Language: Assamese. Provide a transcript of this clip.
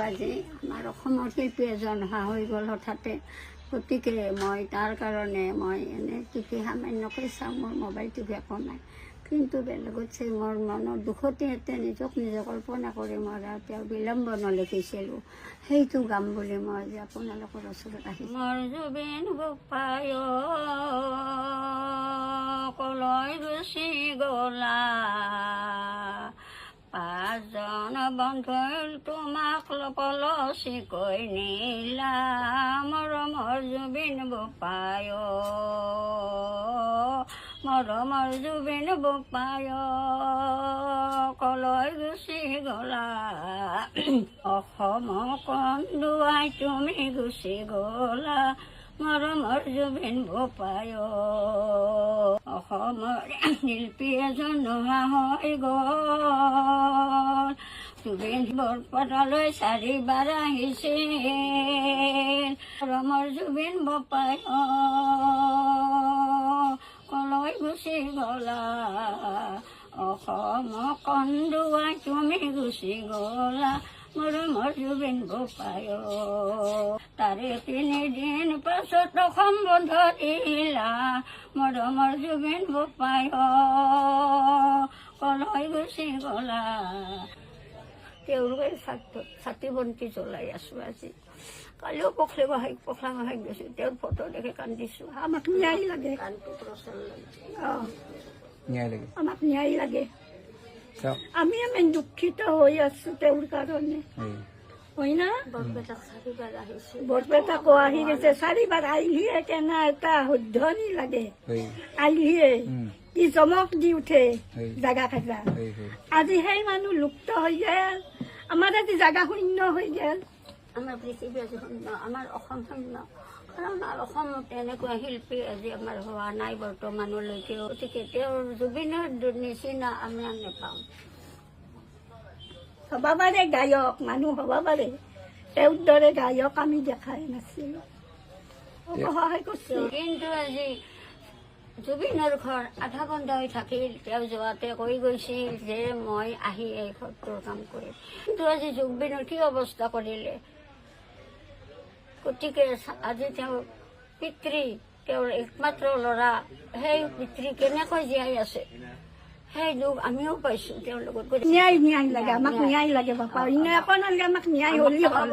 আজি আমাৰ অসমৰ শিল্পী এজন অহা হৈ গ'ল হঠাতে। গতিকে মই তাৰ কাৰণে মই এনে টিভি সামান্যকৈ চাওঁ, মোৰ মোবাইল টিভি একো নাই। কিন্তু বেলেগত চাই মোৰ মনৰ দুখতে নিজক নিজে কল্পনা কৰি মই তেওঁৰ বিলম্বন লিখিছিলোঁ। সেইটো গাম বুলি মই আজি আপোনালোকৰ ওচৰত আহিছোঁ। মোৰ জুবিন বোপায় কলৈ গুচি গ'লা, পাঁচজন বন্ধুৰ তোমাক পলচিকৈ নিলা, মৰমৰ জুবিন বোপায়, মৰমৰ জুবিন বোপায় কলৈ গুচি গ'লা, অসম কন্দুৱাই তুমি গুচি গ'লা, মৰমৰ জুবিন বোপায়। অসমৰ শিল্পী এজন নোহোৱা হৈ গ'ল, জুবিন বৰপেটালৈ 4 বাৰ আহিছিল, মৰমৰ জুবিন বোপায় কলৈ গুচি গ'লা, অসম কন্দুৱাই তুমি গুচি গ'লা, মৰমৰ জুবিন বোপায়। তাৰে 3 দিন পাছত অসম বন্ধ দিলা, মৰমৰ জুবিন বোপায় কলৈ গুচি গ'লা। তেওঁলোকে চাকি বন্তি জ্বলাই আছোঁ আজি। কালিও পখলা গোহাঁইত গৈছোঁ, তেওঁৰ ফটো দেখি কান্দিছোঁ। আমাক ন্যায় লাগে, আমাক ন্যায় লাগে। আমি দুঃখিত হৈ আছো তেওঁৰ কাৰণে, হয় না? বৰপেটাকো আহি গৈছে 4 বাৰ, আহিয়ে কেনা এটা শুদ্ধনি লাগে, আহিয়ে কি জমক দি উঠে জাগা খাজা। আজি সেই মানুহ লুপ্ত হৈ গেল, আমাৰ আজি জাগা শূন্য হৈ গেল, আমাৰ পৃথিৱী আজি শূন্য, আমাৰ অসম শূন্য। কাৰণ অসমত এনেকুৱা শিল্পী আজি আমাৰ হোৱা নাই বৰ্তমানলৈকে। গতিকে তেওঁৰ জুবিনৰ নিচিনা আমি নাপাওঁ। হ'ব পাৰে গায়ক, মানুহ হ'ব পাৰে, তেওঁৰ দৰে গায়ক আমি দেখাই নাছিলো, সহায় কৰিছিল। কিন্তু আজি জুবিনৰ ঘৰ আধা বন্ধ হৈ থাকিল। তেওঁ যোৱাতে কৈ গৈছিল যে মই আহি এই ঘৰটোৰ কাম কৰিম, কিন্তু আজি জুবিনৰ কি অৱস্থা কৰিলে। গতিকে আজি তেওঁৰ পিতৃ, তেওঁৰ একমাত্ৰ ল'ৰা, সেই পিতৃ কেনেকৈ জীয়াই আছে সেই দুখ আমিও পাইছোঁ তেওঁৰ লগত। ন্যায় লাগে, আমাক ন্যায় লাগে বাপা, অন্য একো নালাগে, আমাক ন্যায় হ'লেই হ'ল।